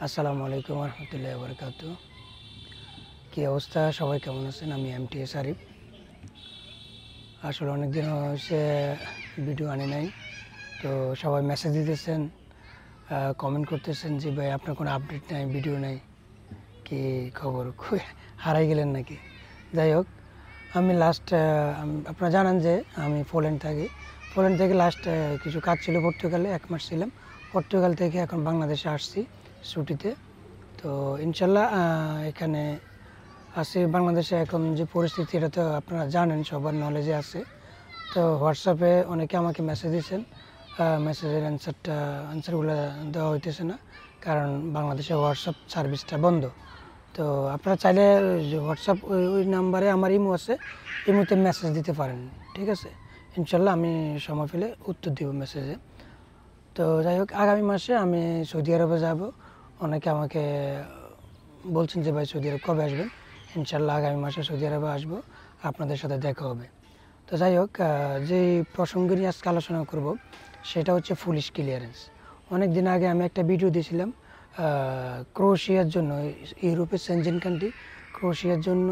আসসালামু আলাইকুম রহমতুল্লাহি ওয়া বারাকাতুহু। কী অবস্থা, সবাই কেমন আছেন? আমি এমটিএস আরিফ। আসলে অনেক দিন হয়েছে ভিডিও আনি নাই, তো সবাই মেসেজ দিতেছেন, কমেন্ট করতেছেন যে ভাই আপনার কোনো আপডেট নাই, ভিডিও নাই, কি খবর, হারাই গেলেন নাকি? যাই হোক, আমি লাস্ট আপনারা জানেন যে আমি পোল্যান্ড থাকি। পোল্যান্ড থেকে লাস্ট কিছু কাজ ছিল, পর্তুগালে 1 মাস ছিলাম। পর্তুগাল থেকে এখন বাংলাদেশে আসছি ছুটিতে। তো ইনশাল্লাহ এখানে আছি বাংলাদেশে। এখন যে পরিস্থিতি এটা তো আপনারা জানেন, সবার নলেজে আছে। তো হোয়াটসঅ্যাপে অনেকে আমাকে মেসেজ দিয়েছেন, মেসেজের আনসারগুলো দেওয়া হইতেছে না, কারণ বাংলাদেশে হোয়াটসঅ্যাপ সার্ভিসটা বন্ধ। তো আপনারা চাইলে হোয়াটসঅ্যাপ ওই নাম্বারে আমার ইমো আছে, ইমোতে মেসেজ দিতে পারেন, ঠিক আছে? ইনশাল্লাহ আমি সময় পেলে উত্তর দিব মেসেজে। তো যাই হোক, আগামী মাসে আমি সৌদি আরবে যাব। অনেকে আমাকে বলছেন যে ভাই সৌদি আরব কবে আসবেন? ইনশাল্লাহ আগামী মাসে সৌদি আরবে আসবো, আপনাদের সাথে দেখা হবে। তো যাই হোক, যে প্রসঙ্গ নিয়ে আজকে আলোচনা করব সেটা হচ্ছে পুলিশ ক্লিয়ারেন্স। অনেক দিন আগে আমি একটা ভিডিও দিয়েছিলাম ক্রোয়েশিয়ার জন্য, ইউরোপের সেনজেন কান্ট্রি ক্রোয়েশিয়ার জন্য,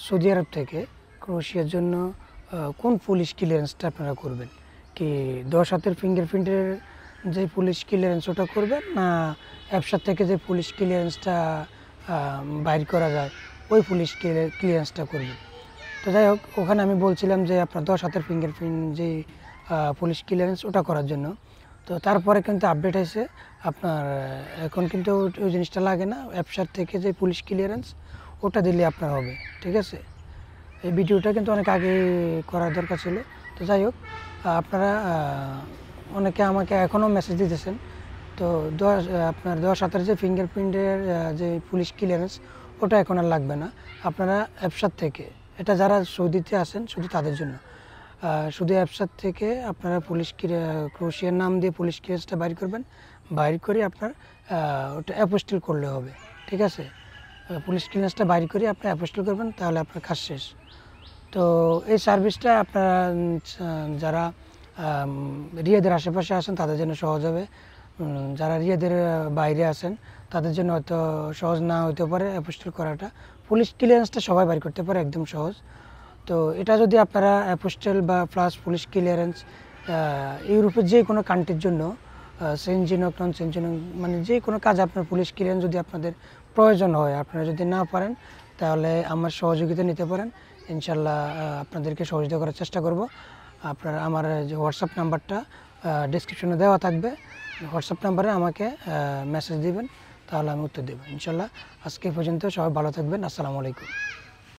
সৌদি আরব থেকে ক্রোয়েশিয়ার জন্য কোন পুলিশ ক্লিয়ারেন্সটা আপনারা করবেন? কি 10 হাতের ফিঙ্গারপ্রিন্টের যে পুলিশ ক্লিয়ারেন্স ওটা করবেন, না অ্যাপসার থেকে যে পুলিশ ক্লিয়ারেন্সটা বাইর করা যায় ওই পুলিশ ক্লিয়ারেন্সটা করবেন? তো যাই হোক, ওখানে আমি বলছিলাম যে আপনার 10 হাতের ফিঙ্গারপ্রিন্ট যে পুলিশ ক্লিয়ারেন্স ওটা করার জন্য। তো তারপরে কিন্তু আপডেট হয়েছে আপনার, এখন কিন্তু ওই জিনিসটা লাগে না, অ্যাপসার থেকে যে পুলিশ ক্লিয়ারেন্স ওটা দিলে আপনার হবে, ঠিক আছে? এই ভিডিওটা কিন্তু অনেক আগে করার দরকার ছিল। তো যাই হোক, আপনারা অনেকে আমাকে এখনও মেসেজ দিতেছেন। তো আপনার 10 হাতের যে ফিঙ্গারপ্রিন্টের যে পুলিশ ক্লিয়ারেন্স ওটা এখন আর লাগবে না। আপনারা অ্যাপসার থেকে, এটা যারা সৌদিতে আছেন শুধু তাদের জন্য, শুধু অ্যাপসার থেকে আপনারা ক্রোয়েশিয়ার নাম দিয়ে পুলিশ ক্লিয়ারেন্সটা বাইর করবেন। বাইর করে আপনার ওটা অ্যাপোস্টিল করলে হবে, ঠিক আছে? পুলিশ ক্লিয়ারেন্সটা বাইর করে আপনি অ্যাপোস্টিল করবেন, তাহলে আপনার কাজ শেষ। তো এই সার্ভিসটা আপনারা যারা রিয়াদের আশেপাশে আছেন তাদের জন্য সহজ হবে। যারা রিয়াদের বাইরে আছেন তাদের জন্য হয়তো সহজ না হতে পারে অ্যাপোস্টিল করাটা। পুলিশ ক্লিয়ারেন্সটা সবাই বাইর করতে পারে, একদম সহজ। তো এটা যদি আপনারা অ্যাপোস্টেল বা প্লাস পুলিশ ক্লিয়ারেন্স ইউরোপের যে কোনো কান্ট্রির জন্য, সেনজেন হোক নন সেনজেন হোক, মানে যে কোনো কাজ আপনার পুলিশ ক্লিয়ারেন্স যদি আপনাদের প্রয়োজন হয়, আপনারা যদি না পারেন তাহলে আমার সহযোগিতা নিতে পারেন। ইনশাল্লাহ আপনাদেরকে সহযোগিতা করার চেষ্টা করব। আপনারা আমার যে হোয়াটসঅ্যাপ নাম্বারটা ডিসক্রিপশনে দেওয়া থাকবে, হোয়াটসঅ্যাপ নাম্বারে আমাকে মেসেজ দিবেন, তাহলে আমি উত্তর দেবো ইনশাল্লাহ। আজকে পর্যন্ত সবাই ভালো থাকবেন। আসসালামু আলাইকুম।